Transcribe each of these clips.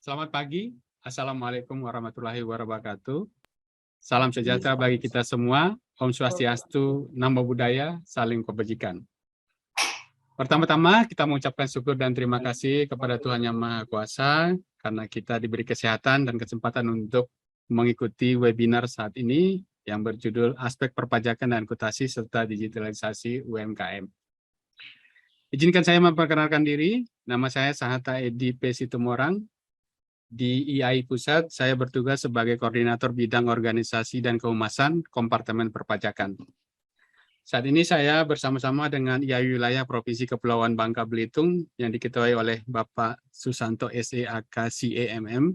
Selamat pagi, Assalamualaikum warahmatullahi wabarakatuh. Salam sejahtera bagi kita semua, Om Swastiastu, Namo Buddhaya, saling kebajikan. Pertama-tama kita mengucapkan syukur dan terima kasih kepada Tuhan Yang Maha Kuasa karena kita diberi kesehatan dan kesempatan untuk mengikuti webinar saat ini yang berjudul Aspek Perpajakan dan Akuntansi serta Digitalisasi UMKM. Izinkan saya memperkenalkan diri, nama saya Sahata Edi P. Situmorang. Di IAI Pusat, saya bertugas sebagai Koordinator Bidang Organisasi dan Kehumasan Kompartemen Perpajakan. Saat ini saya bersama-sama dengan IAI Wilayah Provinsi Kepulauan Bangka Belitung yang diketuai oleh Bapak Susanto SEAK CAMM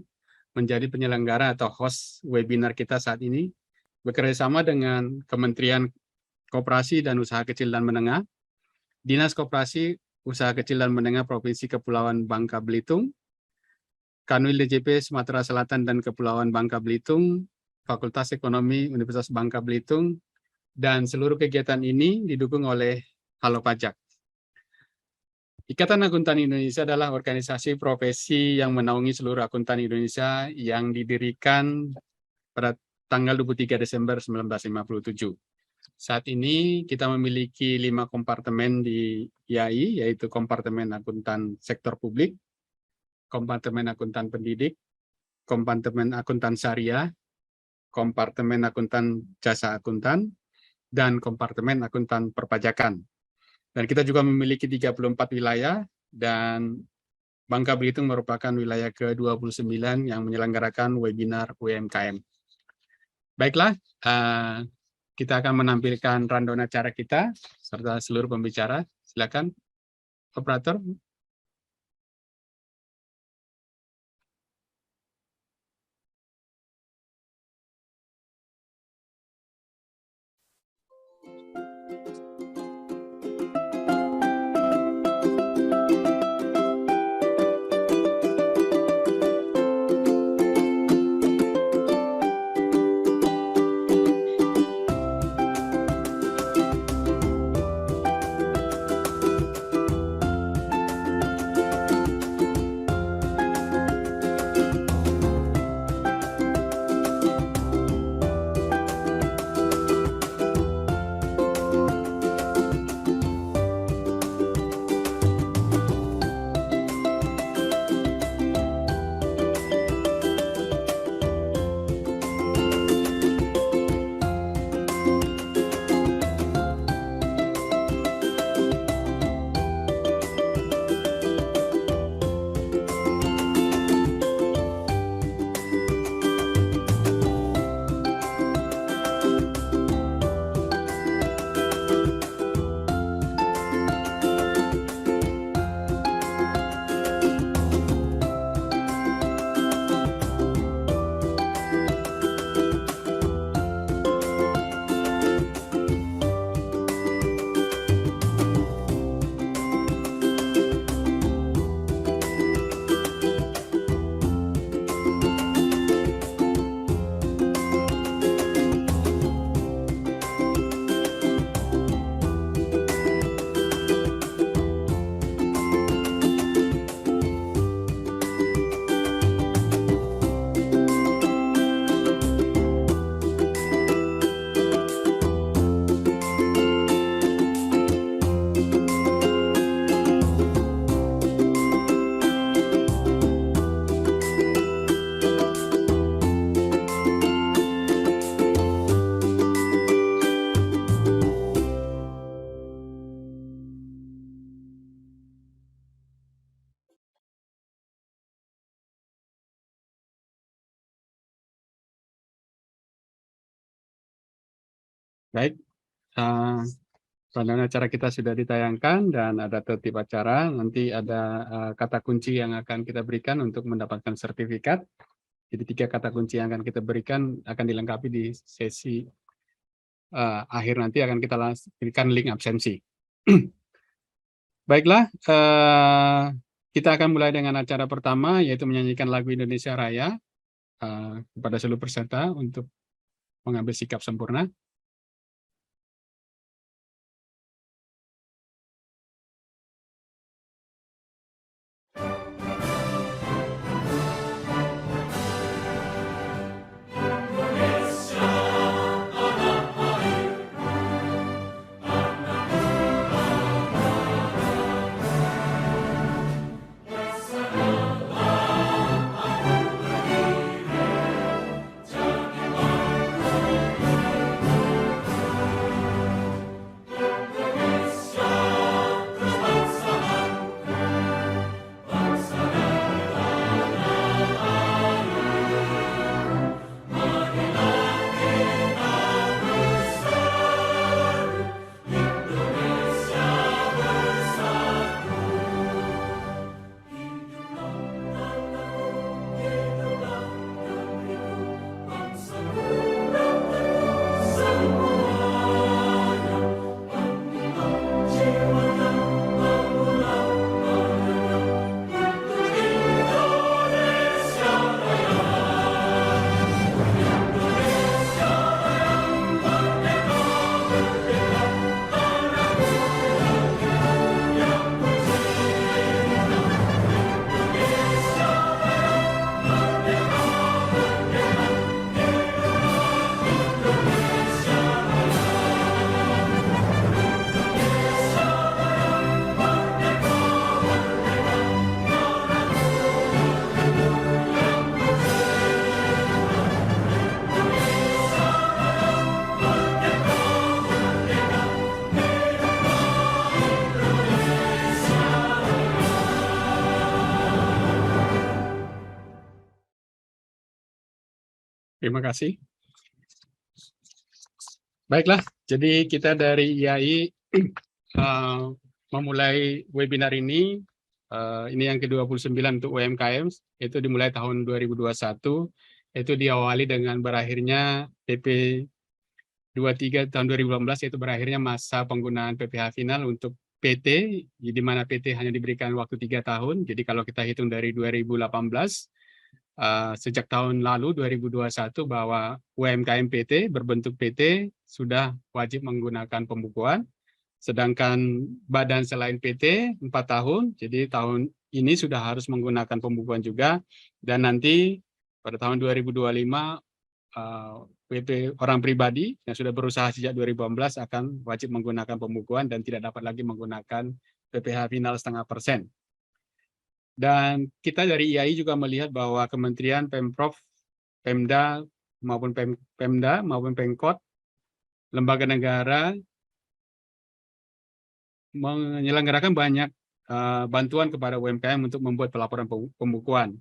menjadi penyelenggara atau host webinar kita saat ini, bekerjasama dengan Kementerian Koperasi dan Usaha Kecil dan Menengah, Dinas Koperasi Usaha Kecil dan Menengah Provinsi Kepulauan Bangka Belitung, Kanwil DJP Sumatera Selatan dan Kepulauan Bangka Belitung, Fakultas Ekonomi Universitas Bangka Belitung, dan seluruh kegiatan ini didukung oleh Halo Pajak. Ikatan Akuntan Indonesia adalah organisasi profesi yang menaungi seluruh akuntan Indonesia yang didirikan pada tanggal 23 Desember 1957. Saat ini kita memiliki 5 kompartemen di IAI, yaitu Kompartemen Akuntan Sektor Publik, Kompartemen Akuntan Pendidik, Kompartemen Akuntan Syariah, Kompartemen Akuntan Jasa Akuntan, dan Kompartemen Akuntan Perpajakan. Dan kita juga memiliki 34 wilayah, dan Bangka Belitung merupakan wilayah ke-29 yang menyelenggarakan webinar UMKM. Baiklah, kita akan menampilkan rundown acara kita, serta seluruh pembicara. Silakan, operator. Baik, rundown acara kita sudah ditayangkan dan ada tertib acara. Nanti ada kata kunci yang akan kita berikan untuk mendapatkan sertifikat. Jadi 3 kata kunci yang akan kita berikan akan dilengkapi di sesi akhir, nanti akan kita berikan link absensi. Baiklah, kita akan mulai dengan acara pertama, yaitu menyanyikan lagu Indonesia Raya kepada seluruh peserta untuk mengambil sikap sempurna. Terima kasih. Baiklah, jadi kita dari IAI memulai webinar ini. Ini yang ke-29 untuk UMKM, itu dimulai tahun 2021, itu diawali dengan berakhirnya PP 23 tahun 2018, yaitu berakhirnya masa penggunaan PPh final untuk PT, di mana PT hanya diberikan waktu 3 tahun. Jadi kalau kita hitung dari 2018, sejak tahun lalu 2021 bahwa UMKM PT berbentuk PT sudah wajib menggunakan pembukuan. Sedangkan badan selain PT 4 tahun, jadi tahun ini sudah harus menggunakan pembukuan juga, dan nanti pada tahun 2025 PT orang pribadi yang sudah berusaha sejak 2018 akan wajib menggunakan pembukuan dan tidak dapat lagi menggunakan PPh final 0,5%. Dan kita dari IAI juga melihat bahwa Kementerian, Pemprov, Pemda maupun Pemda maupun Pemkot, lembaga negara menyelenggarakan banyak bantuan kepada UMKM untuk membuat pelaporan pembukuan.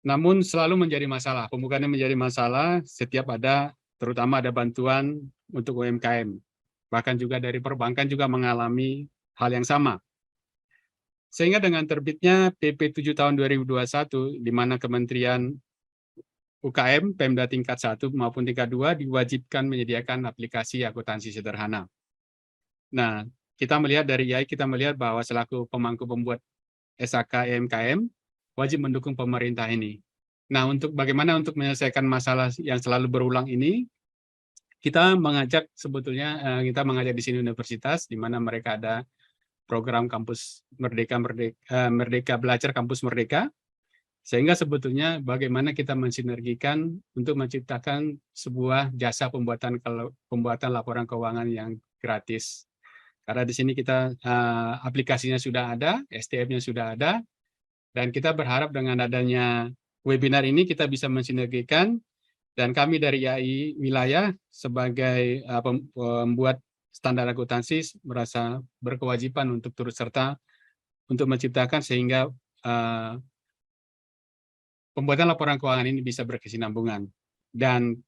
Namun selalu menjadi masalah, pembukuannya menjadi masalah setiap ada, terutama ada bantuan untuk UMKM. Bahkan juga dari perbankan juga mengalami hal yang sama. Sehingga dengan terbitnya PP 7 tahun 2021, di mana Kementerian UKM, Pemda tingkat 1 maupun tingkat 2 diwajibkan menyediakan aplikasi akuntansi sederhana. Nah, kita melihat dari IAI, kita melihat bahwa selaku pemangku pembuat SHK UMKM wajib mendukung pemerintah ini. Nah, bagaimana untuk menyelesaikan masalah yang selalu berulang ini, kita mengajak kita mengajak di sini universitas, di mana mereka ada program kampus Merdeka Belajar Kampus Merdeka, sehingga sebetulnya bagaimana kita mensinergikan untuk menciptakan sebuah jasa pembuatan laporan keuangan yang gratis. Karena di sini kita aplikasinya sudah ada, STM-nya sudah ada, dan kita berharap dengan adanya webinar ini kita bisa mensinergikan, dan kami dari IAI wilayah sebagai pembuat standar akuntansi merasa berkewajiban untuk turut serta untuk menciptakan sehingga pembuatan laporan keuangan ini bisa berkesinambungan. Dan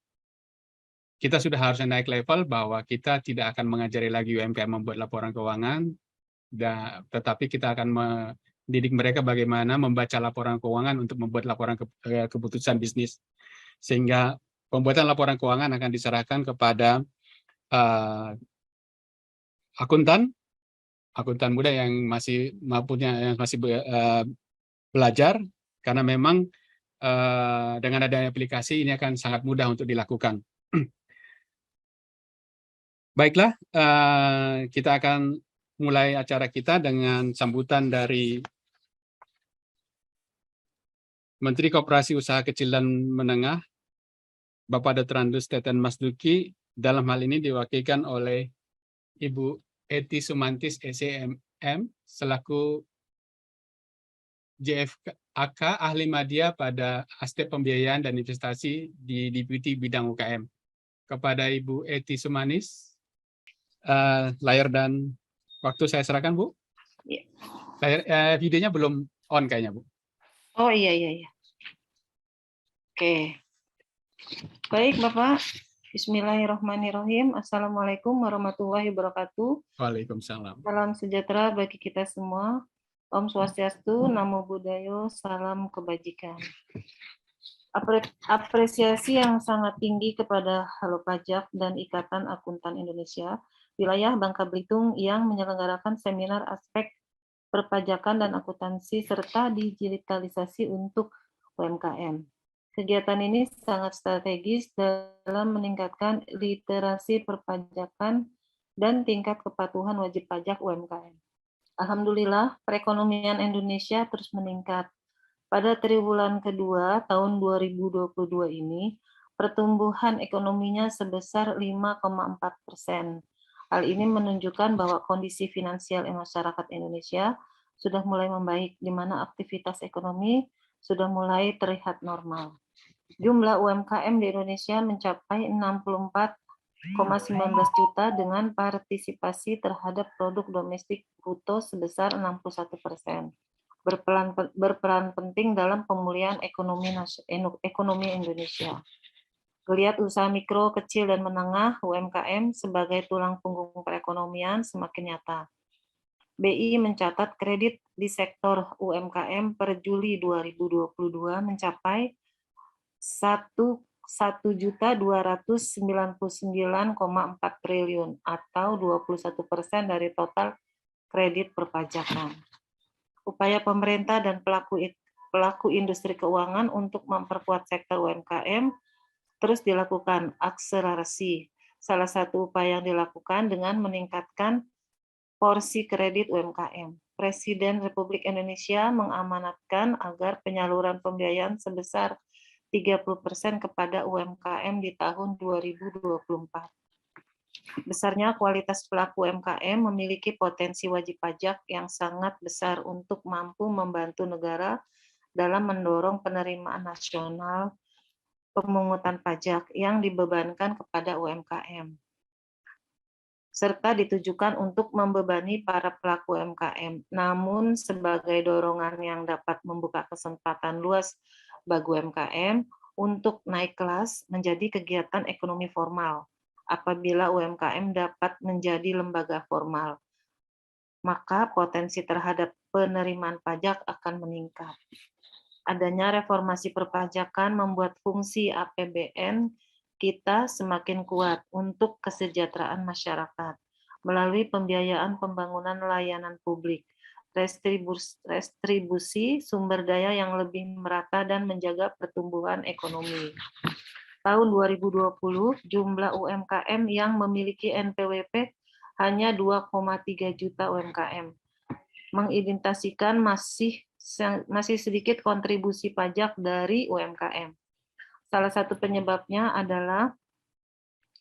kita sudah harusnya naik level bahwa kita tidak akan mengajari lagi UMKM membuat laporan keuangan, tetapi kita akan mendidik mereka bagaimana membaca laporan keuangan untuk membuat laporan keputusan bisnis. Sehingga pembuatan laporan keuangan akan diserahkan kepada akuntan muda yang masih belajar, karena memang dengan adanya aplikasi ini akan sangat mudah untuk dilakukan. Baiklah, kita akan mulai acara kita dengan sambutan dari Menteri Koperasi Usaha Kecil dan Menengah, Bapak Dr. Andus Teten Masduki, dalam hal ini diwakilkan oleh Ibu Eti Sumantis, SEMM, selaku JFAK Ahli Madya pada aspek pembiayaan dan investasi di Deputi Bidang UKM. Kepada Ibu Eti Sumanis, layar dan waktu saya serahkan, Bu. Ya. Videonya belum on kayaknya, Bu. Oh iya. Oke. Baik Bapak. Bismillahirrahmanirrahim. Assalamualaikum warahmatullahi wabarakatuh. Waalaikumsalam. Salam sejahtera bagi kita semua. Om Swastiastu, Namo Buddhaya, salam kebajikan. Apresiasi yang sangat tinggi kepada Halo Pajak dan Ikatan Akuntan Indonesia, wilayah Bangka Belitung yang menyelenggarakan seminar aspek perpajakan dan akuntansi serta digitalisasi untuk UMKM. Kegiatan ini sangat strategis dalam meningkatkan literasi perpajakan dan tingkat kepatuhan wajib pajak UMKM. Alhamdulillah, perekonomian Indonesia terus meningkat. Pada triwulan kedua tahun 2022 ini, pertumbuhan ekonominya sebesar 5,4%. Hal ini menunjukkan bahwa kondisi finansial masyarakat Indonesia sudah mulai membaik, di mana aktivitas ekonomi sudah mulai terlihat normal. Jumlah UMKM di Indonesia mencapai 64,19 juta dengan partisipasi terhadap produk domestik bruto sebesar 61%. berperan penting dalam pemulihan ekonomi Indonesia. Geliat usaha mikro, kecil, dan menengah (UMKM) sebagai tulang punggung perekonomian semakin nyata. BI mencatat kredit di sektor UMKM per Juli 2022 mencapai 1.299,4 triliun atau 21% dari total kredit perpajakan. Upaya pemerintah dan pelaku industri keuangan untuk memperkuat sektor UMKM terus dilakukan akselerasi. Salah satu upaya yang dilakukan dengan meningkatkan porsi kredit UMKM. Presiden Republik Indonesia mengamanatkan agar penyaluran pembiayaan sebesar 30% kepada UMKM di tahun 2024. Besarnya kualitas pelaku UMKM memiliki potensi wajib pajak yang sangat besar untuk mampu membantu negara dalam mendorong penerimaan nasional pemungutan pajak yang dibebankan kepada UMKM, serta ditujukan untuk membebani para pelaku UMKM. Namun, sebagai dorongan yang dapat membuka kesempatan luas bagi UMKM untuk naik kelas menjadi kegiatan ekonomi formal. Apabila UMKM dapat menjadi lembaga formal, maka potensi terhadap penerimaan pajak akan meningkat. Adanya reformasi perpajakan membuat fungsi APBN kita semakin kuat untuk kesejahteraan masyarakat melalui pembiayaan pembangunan layanan publik, restribusi sumber daya yang lebih merata, dan menjaga pertumbuhan ekonomi. Tahun 2020, jumlah UMKM yang memiliki NPWP hanya 2,3 juta UMKM, mengidentifikasikan masih sedikit kontribusi pajak dari UMKM. Salah satu penyebabnya adalah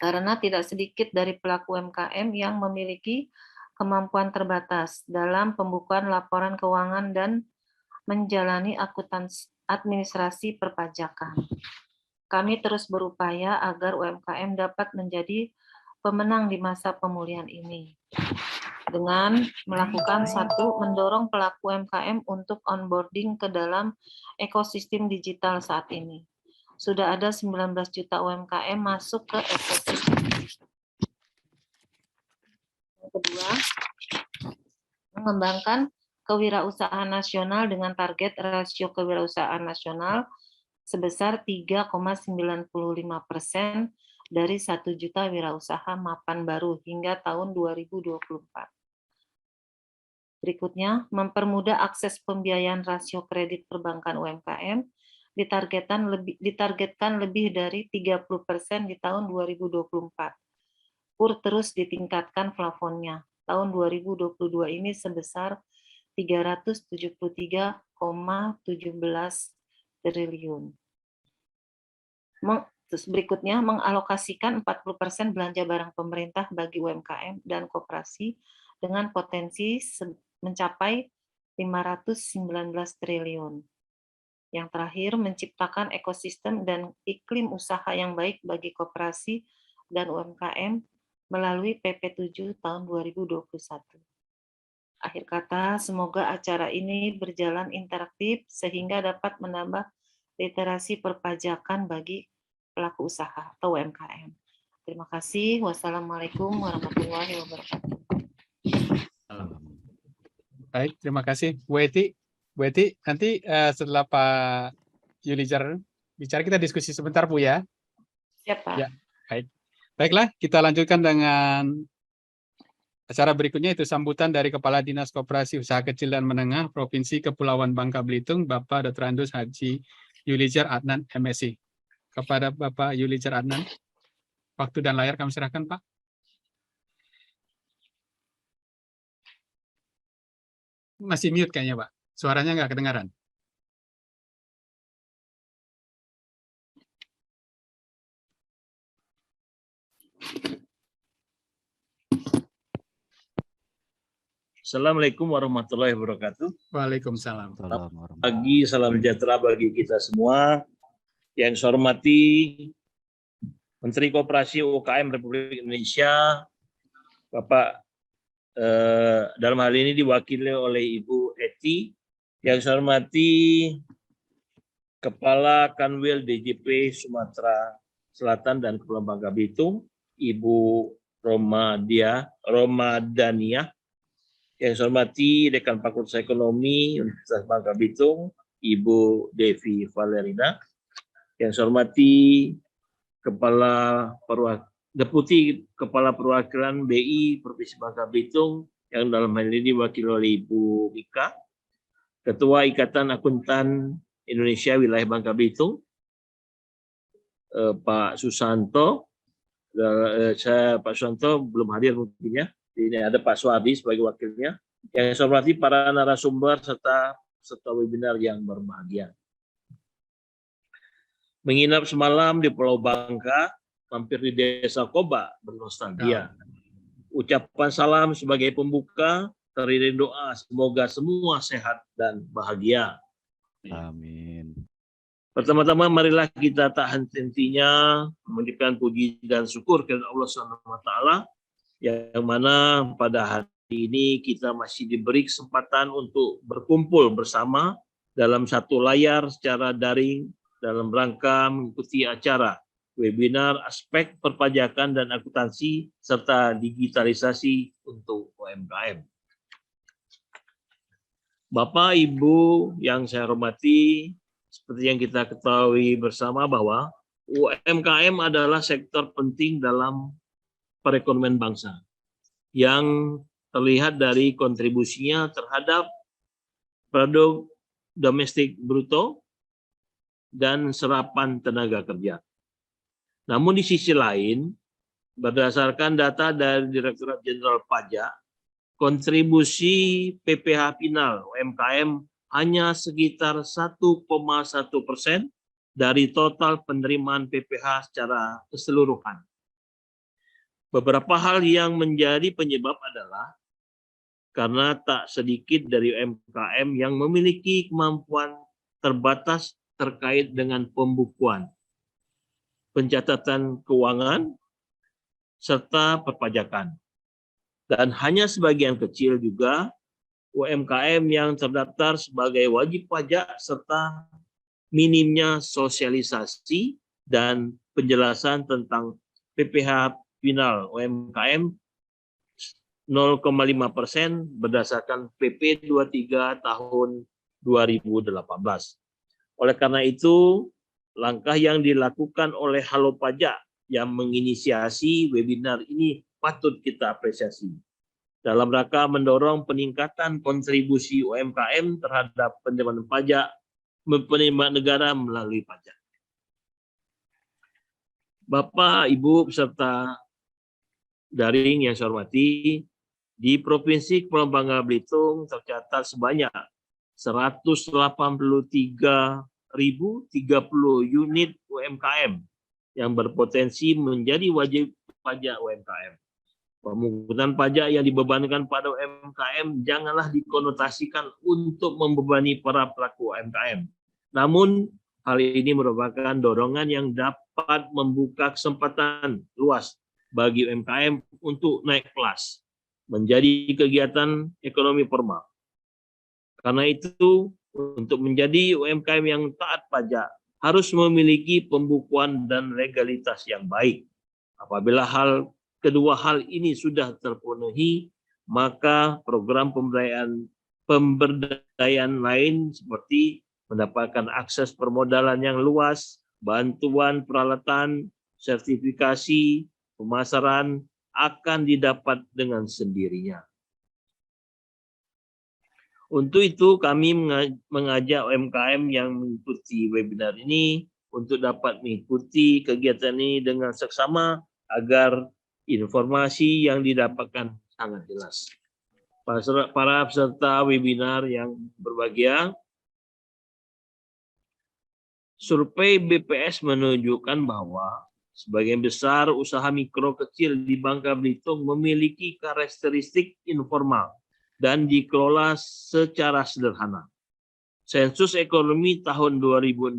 karena tidak sedikit dari pelaku UMKM yang memiliki kemampuan terbatas dalam pembukuan laporan keuangan dan menjalani akuntansi administrasi perpajakan. Kami terus berupaya agar UMKM dapat menjadi pemenang di masa pemulihan ini dengan melakukan mendorong pelaku UMKM untuk onboarding ke dalam ekosistem digital saat ini. Sudah ada 19 juta UMKM masuk ke ekosistem. Yang kedua, mengembangkan kewirausahaan nasional dengan target rasio kewirausahaan nasional sebesar 3,95% dari 1 juta wirausaha mapan baru hingga tahun 2024. Berikutnya, mempermudah akses pembiayaan rasio kredit perbankan UMKM ditargetkan lebih dari 30% di tahun 2024. KUR terus ditingkatkan plafonnya. Tahun 2022 ini sebesar 373,17 triliun. Terus berikutnya, mengalokasikan 40% belanja barang pemerintah bagi UMKM dan koperasi dengan potensi mencapai 519 triliun. Yang terakhir, menciptakan ekosistem dan iklim usaha yang baik bagi koperasi dan UMKM melalui PP 7 tahun 2021. Akhir kata, semoga acara ini berjalan interaktif sehingga dapat menambah literasi perpajakan bagi pelaku usaha atau UMKM. Terima kasih. Wassalamualaikum warahmatullahi wabarakatuh. Baik, terima kasih Bu Eti. Bu Eti, nanti setelah Pak Yulijar bicara kita diskusi sebentar Bu ya. Siap, Pak. Ya, baik. Baiklah, kita lanjutkan dengan acara berikutnya, itu sambutan dari Kepala Dinas Koperasi Usaha Kecil dan Menengah Provinsi Kepulauan Bangka Belitung, Bapak Dr. Andus Haji Yulijar Adnan, MSI. Kepada Bapak Yulijar Adnan, waktu dan layar kami serahkan, Pak. Masih mute kayaknya, Pak. Suaranya nggak kedengaran. Assalamualaikum warahmatullahi wabarakatuh. Waalaikumsalam. Pagi, salam sejahtera bagi kita semua. Yang saya hormati Menteri Koperasi UKM Republik Indonesia, Bapak dalam hal ini diwakili oleh Ibu Eti Yang saya hormati Kepala Kanwil DJP Sumatera Selatan dan Kepulauan Bangka Belitung, Ibu Romadania. Yang saya hormati Dekan Fakultas Ekonomi Universitas Bangka Belitung, Ibu Devi Valerina. Yang saya hormati Deputi Kepala Perwakilan BI Provinsi Bangka Belitung, yang dalam hal ini diwakili oleh Ibu Mika, Ketua Ikatan Akuntan Indonesia Wilayah Bangka Belitung, Pak Susanto. Pak Susanto belum hadir mungkin ya. Ini ada Pak Suadi sebagai wakilnya. Yang saya hormati para narasumber serta webinar yang berbahagia. Menginap semalam di Pulau Bangka, mampir di Desa Koba, bernostalgia. Ucapan salam sebagai pembuka, terdiri doa semoga semua sehat dan bahagia. Amin. Pertama-tama marilah kita tak henti-hentinya mengucapkan puji dan syukur kepada Allah SWT, yang mana pada hari ini kita masih diberi kesempatan untuk berkumpul bersama dalam satu layar secara daring dalam rangka mengikuti acara webinar aspek perpajakan dan akuntansi serta digitalisasi untuk UMKM. Bapak, Ibu yang saya hormati, seperti yang kita ketahui bersama bahwa UMKM adalah sektor penting dalam perekonomian bangsa yang terlihat dari kontribusinya terhadap produk domestik bruto dan serapan tenaga kerja. Namun di sisi lain, berdasarkan data dari Direktorat Jenderal Pajak, kontribusi PPh final UMKM hanya sekitar 1,1% dari total penerimaan PPh secara keseluruhan. Beberapa hal yang menjadi penyebab adalah karena tak sedikit dari UMKM yang memiliki kemampuan terbatas terkait dengan pembukuan, pencatatan keuangan, serta perpajakan. Dan hanya sebagian kecil juga UMKM yang terdaftar sebagai wajib pajak serta minimnya sosialisasi dan penjelasan tentang PPh final UMKM 0,5% berdasarkan PP 23 tahun 2018. Oleh karena itu, langkah yang dilakukan oleh Halo Pajak yang menginisiasi webinar ini patut kita apresiasi dalam rangka mendorong peningkatan kontribusi UMKM terhadap penerimaan pajak, penerimaan negara melalui pajak. Bapak, Ibu, peserta daring yang saya hormati, di Provinsi Kepulauan Bangka Belitung tercatat sebanyak 183.030 unit UMKM yang berpotensi menjadi wajib pajak UMKM. Pemungutan pajak yang dibebankan pada UMKM janganlah dikonotasikan untuk membebani para pelaku UMKM. Namun, hal ini merupakan dorongan yang dapat membuka kesempatan luas bagi UMKM untuk naik kelas menjadi kegiatan ekonomi formal. Karena itu, untuk menjadi UMKM yang taat pajak, harus memiliki pembukuan dan legalitas yang baik. Apabila kedua hal ini sudah terpenuhi, maka program pemberdayaan lain seperti mendapatkan akses permodalan yang luas, bantuan peralatan, sertifikasi, pemasaran akan didapat dengan sendirinya. Untuk itu kami mengajak UMKM yang mengikuti webinar ini untuk dapat mengikuti kegiatan ini dengan seksama agar informasi yang didapatkan sangat jelas. Para peserta webinar yang berbahagia, survei BPS menunjukkan bahwa sebagian besar usaha mikro kecil di Bangka Belitung memiliki karakteristik informal dan dikelola secara sederhana. Sensus ekonomi tahun 2016,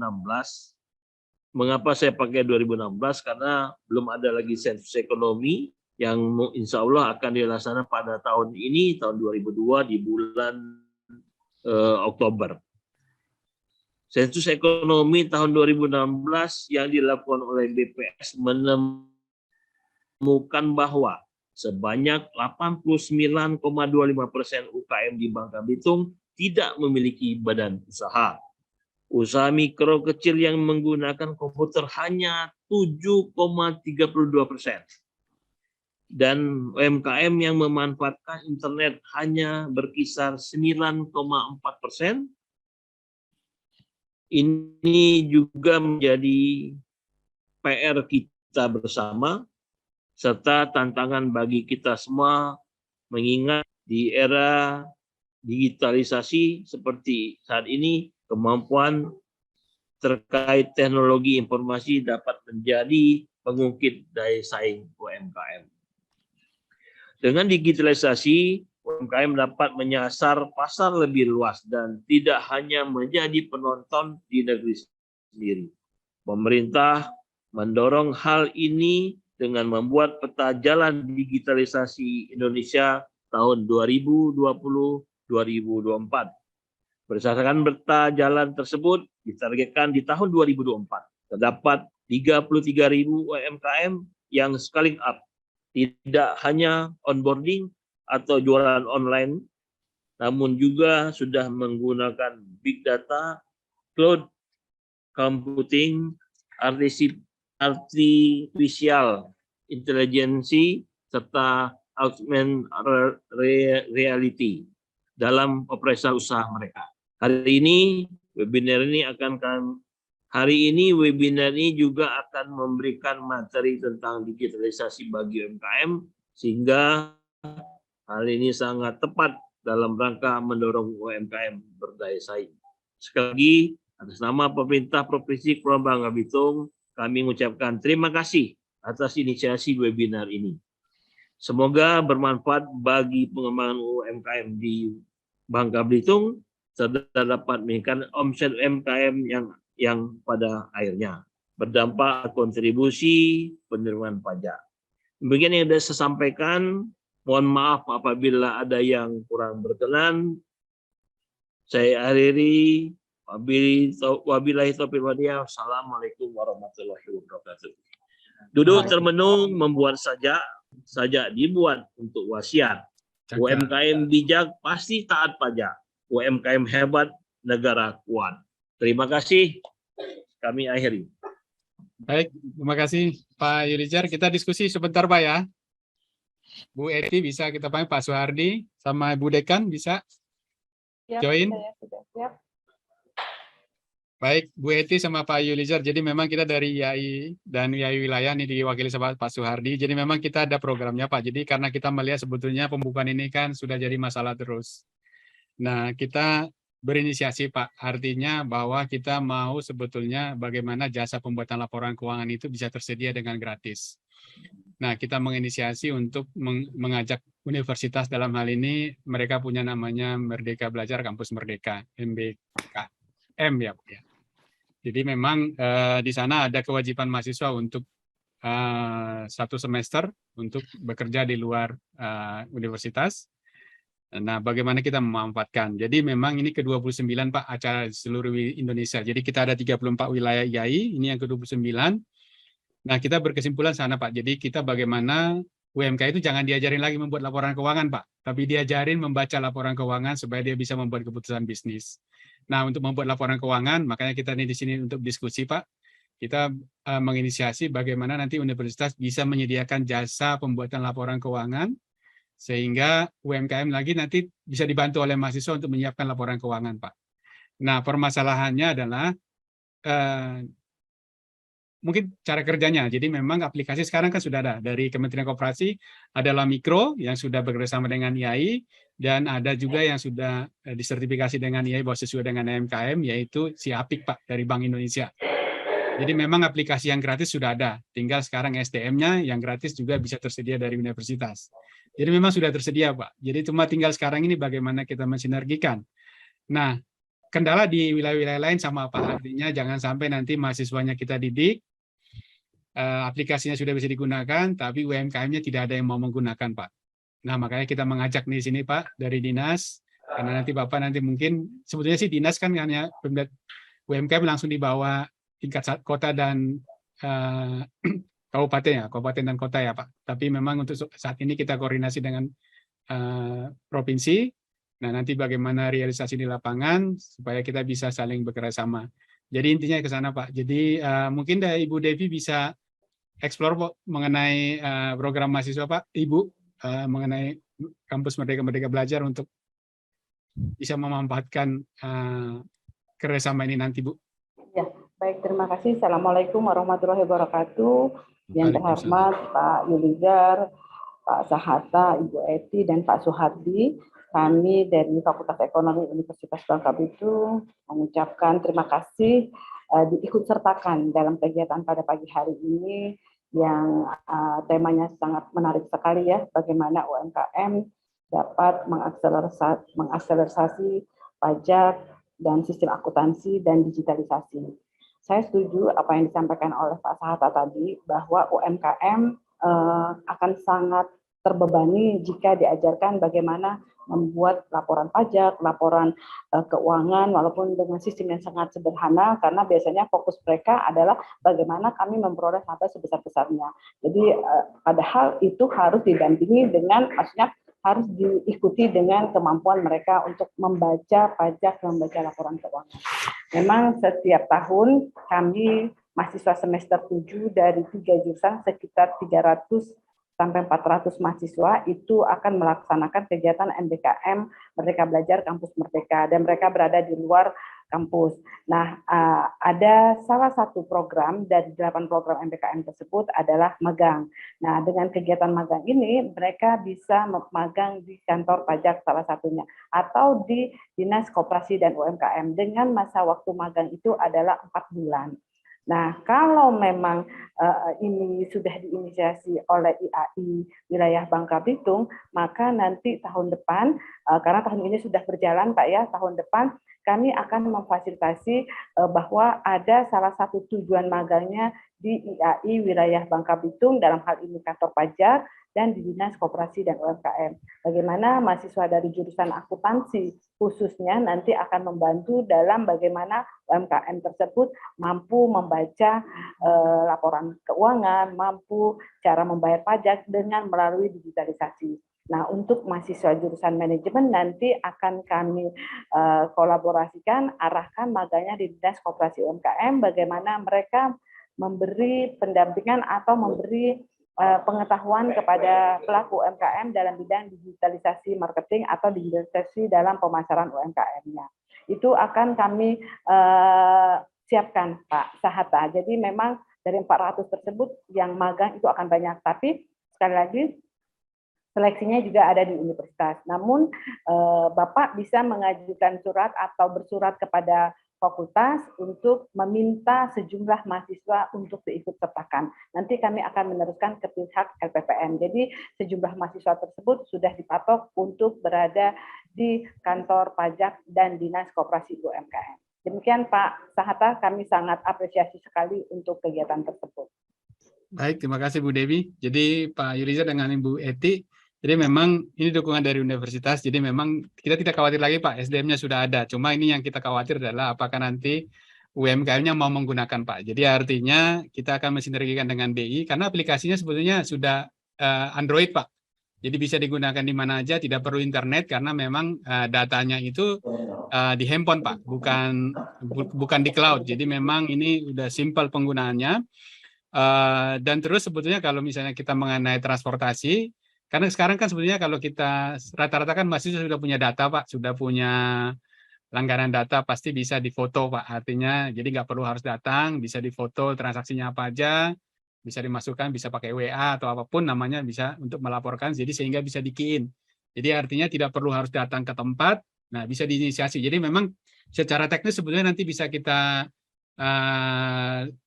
mengapa saya pakai 2016? Karena belum ada lagi sensus ekonomi yang insya Allah akan dilaksanakan pada tahun ini, tahun 2002 di bulan Oktober. Sensus ekonomi tahun 2016 yang dilakukan oleh BPS menemukan bahwa sebanyak 89,25% UKM di Bangka Belitung tidak memiliki badan usaha. Usaha mikro kecil yang menggunakan komputer hanya 7,32%. Dan UMKM yang memanfaatkan internet hanya berkisar 9,4%. Ini juga menjadi PR kita bersama serta tantangan bagi kita semua, mengingat di era digitalisasi seperti saat ini, kemampuan terkait teknologi informasi dapat menjadi pengungkit daya saing UMKM. Dengan digitalisasi, UMKM dapat menyasar pasar lebih luas dan tidak hanya menjadi penonton di negeri sendiri. Pemerintah mendorong hal ini dengan membuat peta jalan digitalisasi Indonesia tahun 2020-2024. Berdasarkan peta jalan tersebut, ditargetkan di tahun 2024 terdapat 33.000 UMKM yang scaling up, tidak hanya onboarding atau jualan online, namun juga sudah menggunakan big data, cloud computing, artificial intelligence, serta augmented reality dalam operasional usaha mereka. Hari ini webinar ini juga akan memberikan materi tentang digitalisasi bagi UMKM, sehingga hal ini sangat tepat dalam rangka mendorong UMKM berdaya saing. Sekali lagi, atas nama pemerintah Provinsi Kepulauan Bangka Belitung, kami mengucapkan terima kasih atas inisiasi webinar ini. Semoga bermanfaat bagi pengembangan UMKM di Bangka Belitung, serta dapat meningkatkan omset UMKM yang pada akhirnya berdampak kontribusi penerimaan pajak. Demikian yang sudah saya sampaikan. Mohon maaf apabila ada yang kurang berkenan. Saya akhiri. Wabillahi taufiq wal hidayah. Assalamualaikum warahmatullahi wabarakatuh. Duduk termenung membuat sajak dibuat untuk wasiat. UMKM bijak pasti taat pajak. UMKM hebat, negara kuat. Terima kasih. Kami akhiri. Baik, terima kasih Pak Yulijar. Kita diskusi sebentar Pak ya. Bu Eti bisa kita panggil, Pak Suhardi sama Bu Dekan bisa join. Siap. Baik, Bu Eti sama Pak Yulijar. Jadi memang kita dari IAI dan IAI wilayah ini diwakili sama Pak Suhardi. Jadi memang kita ada programnya Pak. Jadi karena kita melihat sebetulnya pembukaan ini kan sudah jadi masalah terus. Nah, kita berinisiasi Pak. Artinya bahwa kita mau sebetulnya bagaimana jasa pembuatan laporan keuangan itu bisa tersedia dengan gratis. Nah, kita menginisiasi untuk mengajak universitas dalam hal ini, mereka punya namanya Merdeka Belajar Kampus Merdeka, MBKM ya Pak ya. Jadi memang di sana ada kewajiban mahasiswa untuk 1 semester untuk bekerja di luar universitas. Nah, bagaimana kita memanfaatkan? Jadi memang ini ke-29 Pak acara di seluruh Indonesia. Jadi kita ada 34 wilayah IAI, ini yang ke-29. Nah, kita berkesimpulan sana Pak. Jadi kita bagaimana UMK itu jangan diajarin lagi membuat laporan keuangan Pak, tapi diajarin membaca laporan keuangan supaya dia bisa membuat keputusan bisnis. Nah, untuk membuat laporan keuangan, makanya kita di sini untuk diskusi Pak. Kita menginisiasi bagaimana nanti universitas bisa menyediakan jasa pembuatan laporan keuangan, sehingga UMKM lagi nanti bisa dibantu oleh mahasiswa untuk menyiapkan laporan keuangan Pak. Nah, permasalahannya adalah mungkin cara kerjanya. Jadi memang aplikasi sekarang kan sudah ada dari Kementerian Koperasi, adalah Mikro yang sudah bekerjasama dengan IAI, dan ada juga yang sudah disertifikasi dengan IAI bahwa sesuai dengan UMKM, yaitu si Apik Pak dari Bank Indonesia. Jadi memang aplikasi yang gratis sudah ada, tinggal sekarang SDM-nya yang gratis juga bisa tersedia dari universitas. Jadi memang sudah tersedia Pak. Jadi cuma tinggal sekarang ini bagaimana kita mensinergikan. Nah, kendala di wilayah-wilayah lain sama Pak, artinya jangan sampai nanti mahasiswanya kita didik, aplikasinya sudah bisa digunakan, tapi UMKM-nya tidak ada yang mau menggunakan, Pak. Nah, makanya kita mengajak di sini, Pak, dari dinas, karena nanti Bapak nanti mungkin, sebetulnya sih dinas kan hanya UMKM langsung dibawa tingkat kota dan kabupaten dan kota ya Pak. Tapi memang untuk saat ini kita koordinasi dengan provinsi. Nah, nanti bagaimana realisasi di lapangan supaya kita bisa saling bekerjasama. Jadi intinya ke sana Pak. Jadi mungkin dari Ibu Devi bisa explore Pak, mengenai program mahasiswa Pak, Ibu, mengenai kampus Merdeka Belajar untuk bisa memanfaatkan kerjasama ini nanti Bu. Ya, baik, terima kasih. Assalamualaikum warahmatullahi wabarakatuh. Yang terhormat Pak Yulizar, Pak Sahata, Ibu Eti, dan Pak Suhardi, kami dari Fakultas Ekonomi Universitas Bangka Belitung mengucapkan terima kasih diikut sertakan dalam kegiatan pada pagi hari ini yang temanya sangat menarik sekali ya, bagaimana UMKM dapat mengakselerasi pajak dan sistem akuntansi dan digitalisasi. Saya setuju apa yang disampaikan oleh Pak Sahata tadi, bahwa UMKM akan sangat terbebani jika diajarkan bagaimana membuat laporan pajak, laporan keuangan, walaupun dengan sistem yang sangat sederhana, karena biasanya fokus mereka adalah bagaimana kami memperoleh laba sebesar-besarnya. Jadi padahal itu harus didampingi dengan, maksudnya harus diikuti dengan kemampuan mereka untuk membaca pajak dan membaca laporan keuangan. Memang setiap tahun kami mahasiswa semester 7 dari 3 jurusan sekitar 300 sampai 400 mahasiswa itu akan melaksanakan kegiatan MBKM Merdeka Belajar Kampus Merdeka, dan mereka berada di luar kampus. Nah, ada salah satu program dari 8 program MBKM tersebut adalah magang. Nah, dengan kegiatan magang ini mereka bisa magang di kantor pajak salah satunya atau di Dinas Koperasi dan UMKM dengan masa waktu magang itu adalah 4 bulan. Nah, kalau memang ini sudah diinisiasi oleh IAI wilayah Bangka Belitung, maka nanti tahun depan, karena tahun ini sudah berjalan Pak ya, tahun depan kami akan memfasilitasi bahwa ada salah satu tujuan magangnya di IAI wilayah Bangka Belitung, dalam hal ini kantor pajak dan di Dinas Koperasi dan UMKM. Bagaimana mahasiswa dari jurusan akuntansi khususnya nanti akan membantu dalam bagaimana UMKM tersebut mampu membaca laporan keuangan, mampu cara membayar pajak dengan melalui digitalisasi. Nah, untuk mahasiswa jurusan manajemen nanti akan kami kolaborasikan, arahkan maganya di Dinas Koperasi UMKM, bagaimana mereka memberi pendampingan atau memberi pengetahuan kepada pelaku UMKM dalam bidang digitalisasi marketing atau digitalisasi dalam pemasaran UMKM-nya. Itu akan kami siapkan Pak Sahata. Jadi memang dari 400 tersebut yang magang itu akan banyak, tapi sekali lagi seleksinya juga ada di universitas. Namun Bapak bisa mengajukan surat atau bersurat kepada fakultas untuk meminta sejumlah mahasiswa untuk diikut sertakan. Nanti kami akan meneruskan ke pihak LPPN. Jadi sejumlah mahasiswa tersebut sudah dipatok untuk berada di kantor pajak dan Dinas Koperasi UMKM. Demikian Pak Sahata, kami sangat apresiasi sekali untuk kegiatan tersebut. Baik, terima kasih Bu Dewi. Jadi Pak Yulizar dengan Ibu Eti, jadi memang ini dukungan dari universitas, jadi memang kita tidak khawatir lagi Pak, SDM-nya sudah ada. Cuma ini yang kita khawatir adalah apakah nanti UMKM-nya mau menggunakan Pak. Jadi artinya kita akan mensinergikan dengan BI, karena aplikasinya sebetulnya sudah Android Pak. Jadi bisa digunakan di mana aja, tidak perlu internet, karena memang datanya itu di handphone Pak, bukan di cloud. Jadi memang ini udah simple penggunaannya. Dan terus sebetulnya kalau misalnya kita mengenai transportasi, karena sekarang kan sebetulnya kalau kita rata-rata kan mahasiswa sudah punya data Pak, sudah punya langganan data, pasti bisa difoto Pak. Artinya jadi nggak perlu harus datang, bisa difoto transaksinya apa aja, bisa dimasukkan, bisa pakai WA atau apapun namanya, bisa untuk melaporkan, jadi sehingga bisa di-key-in. Jadi artinya tidak perlu harus datang ke tempat, nah bisa diinisiasi. Jadi memang secara teknis sebetulnya nanti bisa kita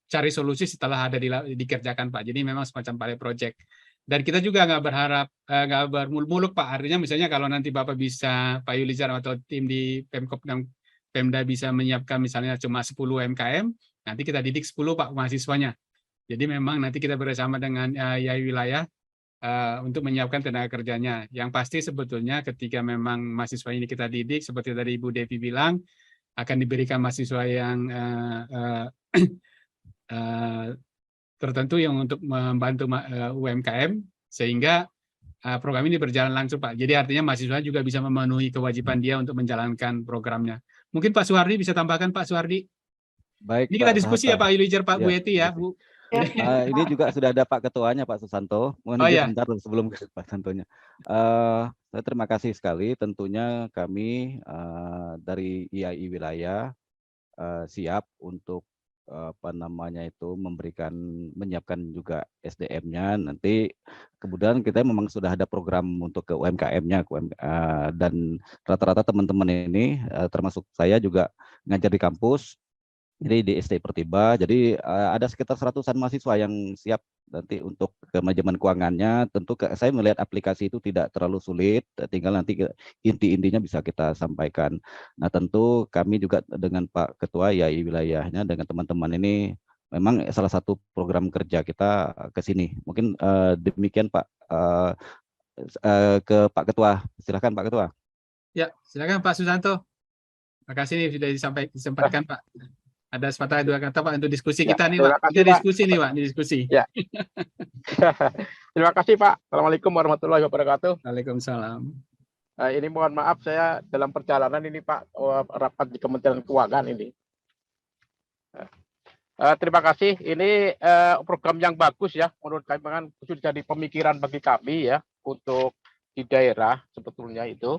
cari solusi setelah ada dikerjakan Pak. Jadi memang semacam pilot project. Dan kita juga nggak berharap, nggak bermuluk-muluk Pak. Artinya misalnya kalau nanti Bapak bisa, Pak Yulizar atau tim di Pemkop dan Pemda bisa menyiapkan misalnya cuma 10 UMKM, nanti kita didik 10 Pak mahasiswanya. Jadi memang nanti kita bersama dengan IAI wilayah untuk menyiapkan tenaga kerjanya. Yang pasti sebetulnya ketika memang mahasiswa ini kita didik, seperti tadi Ibu Devi bilang, akan diberikan mahasiswa yang tertentu yang untuk membantu UMKM, sehingga program ini berjalan langsung, Pak. Jadi artinya mahasiswa juga bisa memenuhi kewajiban dia untuk menjalankan programnya. Mungkin Pak Suwardi bisa tambahkan, Pak Suwardi. Baik, Ini kita Pak diskusi ya, Sahata. Pak Yulijar, Pak Ya, Bu Eti ya, diskusi. Bu. Ini juga sudah ada Pak Ketuanya, Pak Susanto. Mohon Oh izin ya, sebentar sebelum ke Pak Santonya. Saya terima kasih sekali. Tentunya kami dari IAI Wilayah siap untuk apa namanya itu menyiapkan juga SDM-nya. Nanti kemudian kita memang sudah ada program untuk ke UMKM-nya, dan rata-rata teman-teman ini termasuk saya juga ngajar di kampus. Jadi di SD Pertiba, jadi ada sekitar 100-an mahasiswa yang siap nanti untuk ke manajemen keuangannya. Tentu saya melihat aplikasi itu tidak terlalu sulit, tinggal nanti inti-intinya bisa kita sampaikan. Nah tentu kami juga dengan Pak Ketua IAI wilayahnya, dengan teman-teman ini, memang salah satu program kerja kita ke sini. Mungkin demikian Pak, ke Pak Ketua. Silakan Pak Ketua. ya, silakan Pak Susanto. Terima kasih nih sudah disempatkan, Pak. Ada sepatah dua kata, Pak, untuk diskusi Ya, kita nih, terima Pak. kasih, Kita Pak. diskusi nih, Pak, diskusi. Ya. Terima kasih, Pak. Assalamualaikum warahmatullahi wabarakatuh. Waalaikumsalam. Ini mohon maaf saya dalam perjalanan ini, Pak, rapat di Kementerian Keuangan ini. Terima kasih. Ini program yang bagus ya, menurut kami kan sudah jadi pemikiran bagi kami ya untuk di daerah sebetulnya itu.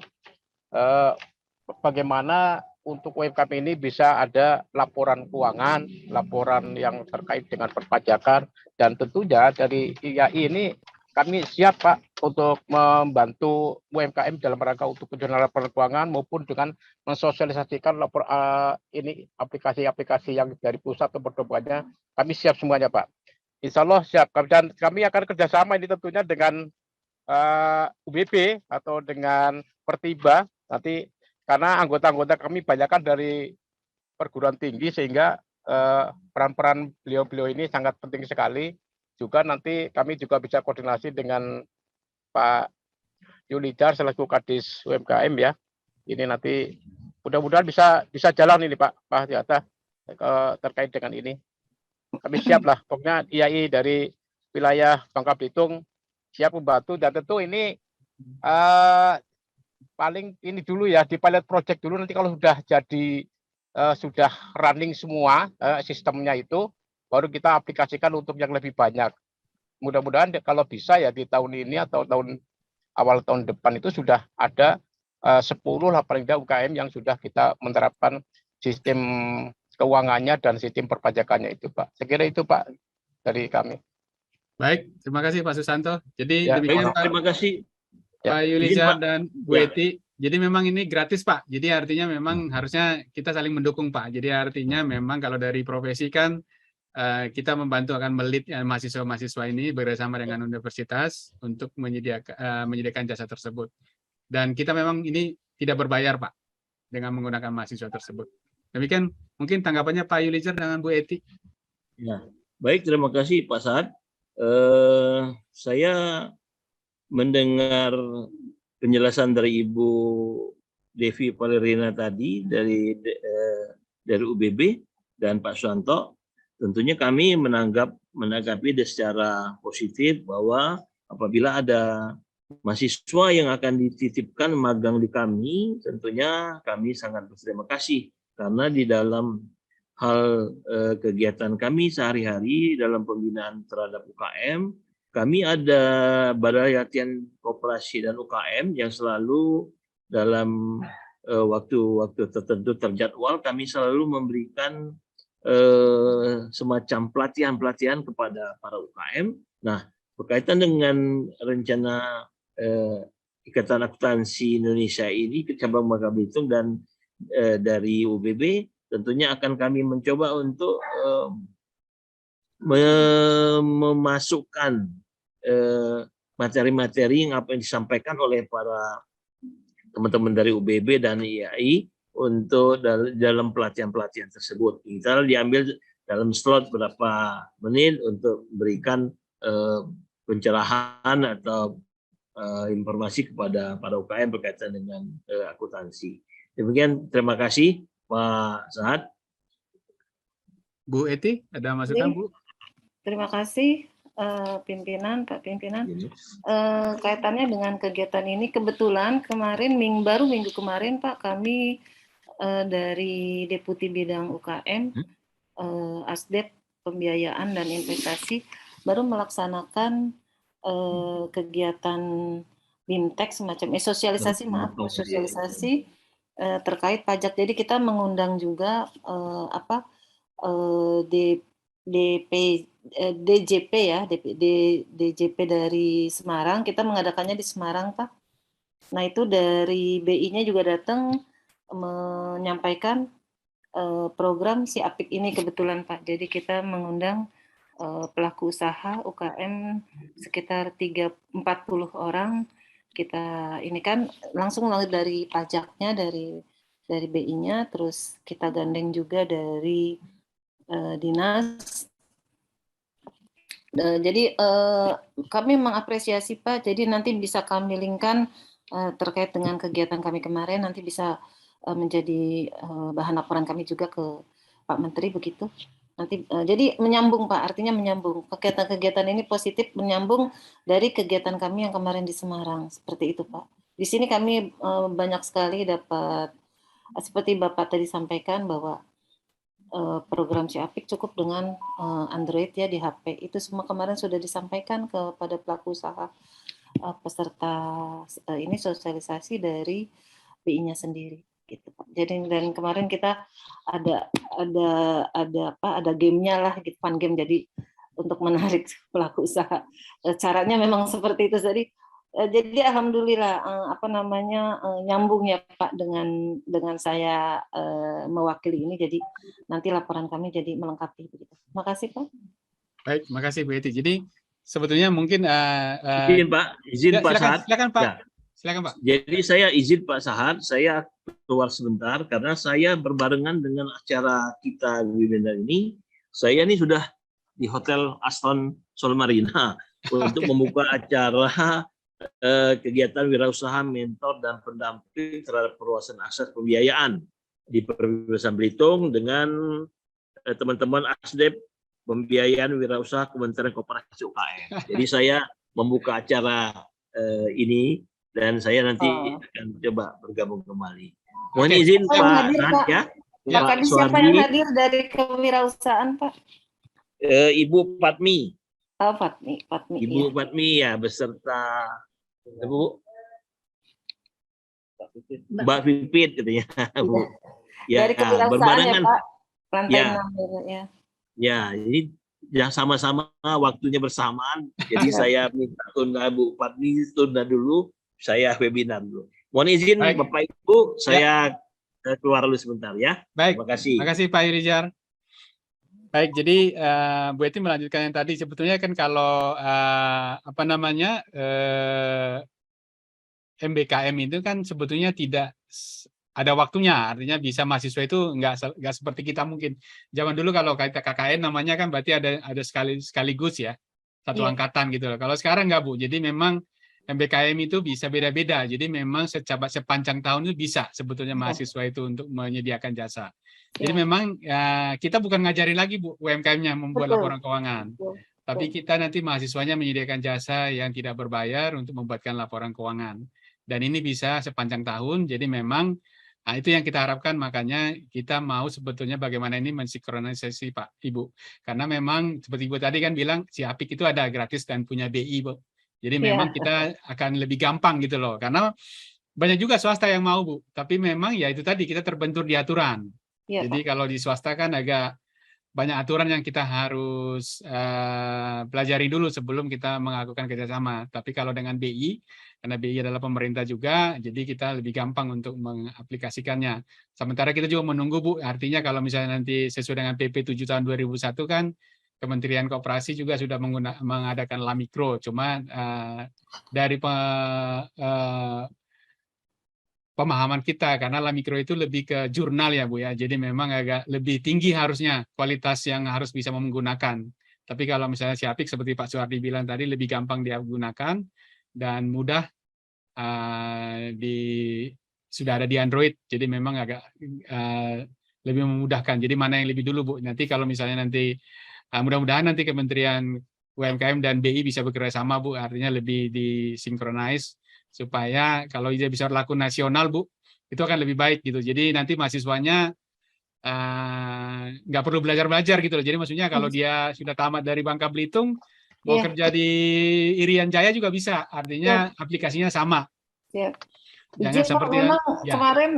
Bagaimana untuk UMKM ini bisa ada laporan keuangan, laporan yang terkait dengan perpajakan, dan tentunya dari IAI ini kami siap Pak untuk membantu UMKM dalam rangka untuk penyelenggaraan laporan keuangan maupun dengan mensosialisasikan ini aplikasi-aplikasi yang dari pusat atau pertemuannya, kami siap semuanya Pak. Insya Allah siap, dan kami akan kerjasama ini tentunya dengan UBB atau dengan Pertiba nanti, karena anggota-anggota kami banyak kan dari perguruan tinggi, sehingga peran-peran beliau-beliau ini sangat penting sekali. Juga nanti kami juga bisa koordinasi dengan Pak Yulijar selaku Kadis UMKM ya. Ini nanti mudah-mudahan bisa jalan ini Pak Hatta terkait dengan ini. Kami siap lah, pokoknya IAI dari wilayah Bangka Belitung siap membantu, dan tentu ini paling ini dulu ya, di pilot project dulu, nanti kalau sudah jadi sudah running semua sistemnya itu, baru kita aplikasikan untuk yang lebih banyak. Mudah-mudahan kalau bisa ya di tahun ini atau awal tahun depan itu sudah ada 10 lah paling tidak UKM yang sudah kita menerapkan sistem keuangannya dan sistem perpajakannya itu Pak. Saya kira itu Pak dari kami. Baik, terima kasih Pak Susanto. Jadi Ya, demikian Baik, Pak. terima kasih. Pak Izin, Yulijar Pak. dan Bu Ya. Eti. Jadi memang ini gratis Pak. Jadi artinya memang harusnya kita saling mendukung Pak. Jadi artinya memang kalau dari profesi kan kita membantu akan melit mahasiswa-mahasiswa ini bersama dengan universitas untuk menyediakan jasa tersebut. Dan kita memang ini tidak berbayar Pak dengan menggunakan mahasiswa tersebut. Demikian mungkin tanggapannya Pak Yulijar dengan Bu Eti. Ya, baik, terima kasih Pak Saad. Saya mendengar penjelasan dari Ibu Devi Valerina tadi dari UBB dan Pak Susanto. Tentunya kami menanggapi secara positif bahwa apabila ada mahasiswa yang akan dititipkan magang di kami, tentunya kami sangat berterima kasih karena di dalam hal kegiatan kami sehari-hari dalam pembinaan terhadap UKM, kami ada Balai Latihan Koperasi dan UKM yang selalu dalam waktu-waktu tertentu terjadwal, kami selalu memberikan semacam pelatihan-pelatihan kepada para UKM. Nah, berkaitan dengan rencana Ikatan Akuntansi Indonesia ini ke cabang Bangka Belitung dan dari UBB, tentunya akan kami mencoba untuk memasukkan materi-materi yang apa yang disampaikan oleh para teman-teman dari UBB dan IAI untuk dalam pelatihan-pelatihan tersebut. Kita diambil dalam slot berapa menit untuk memberikan pencerahan atau informasi kepada para UKM berkaitan dengan akuntansi. Demikian, terima kasih. Pak Sahat. Bu Eti, ada masukan, Bu? Terima kasih pimpinan, Pak Pimpinan. Kaitannya dengan kegiatan ini, kebetulan kemarin baru minggu kemarin Pak, kami dari Deputi Bidang UKM, Asdep Pembiayaan dan Investasi baru melaksanakan kegiatan BIMTEK semacam sosialisasi terkait pajak. Jadi kita mengundang juga DJP ya, DJP dari Semarang. Kita mengadakannya di Semarang, Pak. Nah, itu dari BI-nya juga datang menyampaikan program si Apik ini kebetulan, Pak. Jadi kita mengundang pelaku usaha UKM sekitar 40 orang. Kita ini kan langsung dari pajaknya, dari BI-nya, terus kita gandeng juga dari dinas. Jadi kami mengapresiasi Pak, jadi nanti bisa kami linkkan terkait dengan kegiatan kami kemarin, nanti bisa menjadi bahan laporan kami juga ke Pak Menteri begitu. Nanti jadi menyambung Pak, artinya menyambung. Kegiatan-kegiatan ini positif menyambung dari kegiatan kami yang kemarin di Semarang, seperti itu Pak. Di sini kami banyak sekali dapat, seperti Bapak tadi sampaikan bahwa program si Apik cukup dengan Android ya di HP. Itu semua kemarin sudah disampaikan kepada pelaku usaha peserta ini sosialisasi dari BI-nya sendiri gitu Pak. Jadi dan kemarin kita ada gamenya lah gitu, fun game, jadi untuk menarik pelaku usaha. Caranya memang seperti itu. Jadi alhamdulillah nyambung ya Pak dengan saya mewakili ini, jadi nanti laporan kami jadi melengkapi begitu. Terima kasih Pak. Baik, terima kasih Bu Eti. Jadi sebetulnya mungkin izin Pak Sahat. Silakan Pak. Ya. Silakan Pak. Jadi saya izin Pak Sahat, saya keluar sebentar karena saya berbarengan dengan acara kita webinar ini. Saya ini sudah di Hotel Aston Solmarina untuk membuka acara kegiatan wirausaha, mentor dan pendamping terhadap perluasan akses pembiayaan di Perwibasan Belitung dengan teman-teman Asdep Pembiayaan Wirausaha Kementerian Koperasi UKM. Jadi saya membuka acara ini dan saya nanti akan coba bergabung kembali. Mohon izin Pak Sahat ya. Pak siapa yang hadir dari kewirausahaan Pak? Ibu Fatmi. Oh, Fatmi. Ibu Fatmi ya beserta Bu Mbak Pipit gitu ya, Bu. Ya, dari kewirausahaan ya Pak. Lantai 6 ya. Ya, ini yang sama-sama waktunya bersamaan. Jadi saya minta tunda Bu Fatmi tunda dulu, saya webinar dulu. Mohon izin Bapak Ibu, saya keluar dulu sebentar ya. Baik. Terima kasih. Terima kasih Pak Irijar. Baik, jadi Bu Eti melanjutkan yang tadi. Sebetulnya kan kalau MBKM itu kan sebetulnya tidak ada waktunya, artinya bisa mahasiswa itu nggak seperti kita mungkin. Zaman dulu kalau kita KKN namanya kan berarti ada sekaligus ya, satu angkatan gitu loh. Kalau sekarang nggak Bu, jadi memang MBKM itu bisa beda-beda. Jadi memang sepanjang tahun itu bisa sebetulnya mahasiswa itu untuk menyediakan jasa. Jadi memang ya, kita bukan ngajarin lagi Bu UMKM-nya membuat laporan keuangan. Tapi kita nanti mahasiswanya menyediakan jasa yang tidak berbayar untuk membuatkan laporan keuangan. Dan ini bisa sepanjang tahun, jadi memang itu yang kita harapkan, makanya kita mau sebetulnya bagaimana ini mensinkronisasi Pak Ibu. Karena memang seperti Ibu tadi kan bilang, si Apik itu ada gratis dan punya BI, Bu. Jadi memang kita akan lebih gampang gitu loh, karena banyak juga swasta yang mau Bu, tapi memang ya itu tadi kita terbentur di aturan. Jadi kalau di swasta kan agak banyak aturan yang kita harus pelajari dulu sebelum kita melakukan kerjasama. Tapi kalau dengan BI, karena BI adalah pemerintah juga, jadi kita lebih gampang untuk mengaplikasikannya. Sementara kita juga menunggu Bu, artinya kalau misalnya nanti sesuai dengan PP 7 tahun 2001 kan, Kementerian Koperasi juga sudah mengadakan Lamikro. Cuma dari pemahaman kita, karena Lamikro itu lebih ke jurnal ya Bu ya, jadi memang agak lebih tinggi harusnya kualitas yang harus bisa menggunakan. Tapi kalau misalnya si Apik seperti Pak Suhardi bilang tadi, lebih gampang dia gunakan dan mudah sudah ada di Android, jadi memang agak lebih memudahkan. Jadi mana yang lebih dulu, Bu? Nanti kalau misalnya nanti mudah-mudahan nanti Kementerian UMKM dan BI bisa bekerja sama, Bu. Artinya lebih disinkronis supaya kalau dia bisa berlaku nasional, Bu, itu akan lebih baik gitu. Jadi nanti mahasiswanya nggak perlu belajar-belajar gitu loh. Jadi maksudnya kalau dia sudah tamat dari Bangka Belitung, mau Iya. kerja di Irian Jaya juga bisa. Artinya aplikasinya sama. Siap. Jangan Izin Pak, seperti memang ya. kemarin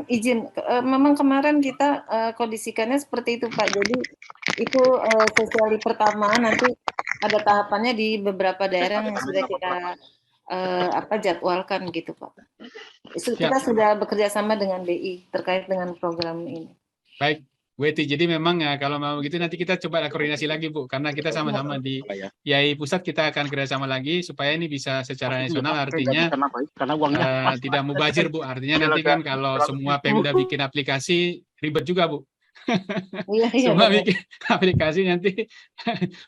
memang kemarin kita kondisikannya seperti itu Pak. Jadi itu sosiali pertama, nanti ada tahapannya di beberapa daerah yang sudah kita jadwalkan gitu Pak. Kita sudah bekerja sama dengan BI terkait dengan program ini. Baik, Bu Eti. Jadi memang kalau mau begitu nanti kita coba koordinasi lagi, Bu, karena kita sama-sama di IAI Pusat, kita akan kerjasama lagi supaya ini bisa secara nasional, artinya tidak mubazir, Bu. Artinya nanti kan kalau semua Pemda bikin aplikasi ribet juga, Bu. Semua bikin aplikasi nanti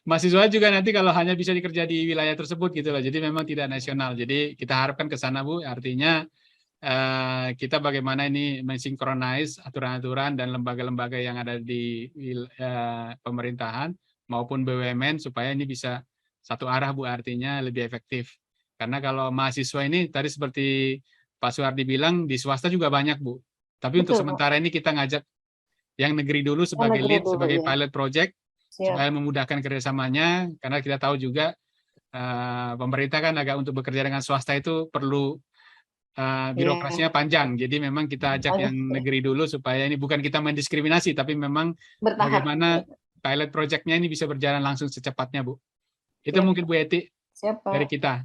mahasiswa juga nanti kalau hanya bisa dikerja di wilayah tersebut gitu loh. Jadi memang tidak nasional. Jadi kita harapkan ke sana, Bu. Artinya kita bagaimana ini mensinkronis aturan-aturan dan lembaga-lembaga yang ada di pemerintahan maupun BUMN supaya ini bisa satu arah, Bu, artinya lebih efektif. Karena kalau mahasiswa ini tadi seperti Pak Suhardi bilang di swasta juga banyak, Bu. Tapi untuk sementara ini kita ngajak yang negeri dulu sebagai lead, sebagai pilot project supaya memudahkan kerjasamanya, karena kita tahu juga pemerintah kan agak untuk bekerja dengan swasta itu perlu birokrasinya panjang. Jadi memang kita ajak yang negeri dulu supaya ini bukan kita mendiskriminasi, tapi memang bagaimana pilot project-nya ini bisa berjalan langsung secepatnya, Bu. Itu mungkin Bu Eti dari kita.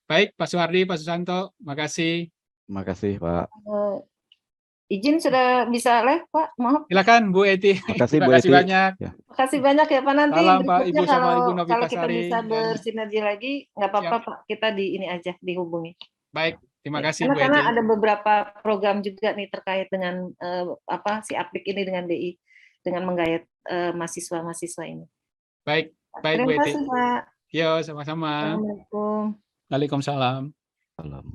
Baik, Pak Suhardi, Pak Susanto, makasih. Makasih, Pak. Izin sudah bisa live, Pak? Maaf. Silakan, Bu Eti. Makasih, Terima Bu kasih Eti. banyak. Terima kasih banyak ya, Pak. Nanti Salam, Pak, berikutnya Ibu, sama Ibu kalau kita Novitasari bisa dan- bersinergi lagi, nggak apa-apa, Pak. Kita di ini aja, dihubungi. Baik, terima kasih, Bu Karena Eti. ada beberapa program juga nih terkait dengan si Aplik ini dengan BI, dengan menggayat mahasiswa-mahasiswa ini. Baik, baik, Bu Terima Eti. kasih, Pak. Yo, sama-sama. Assalamualaikum. Waalaikumsalam. Salam.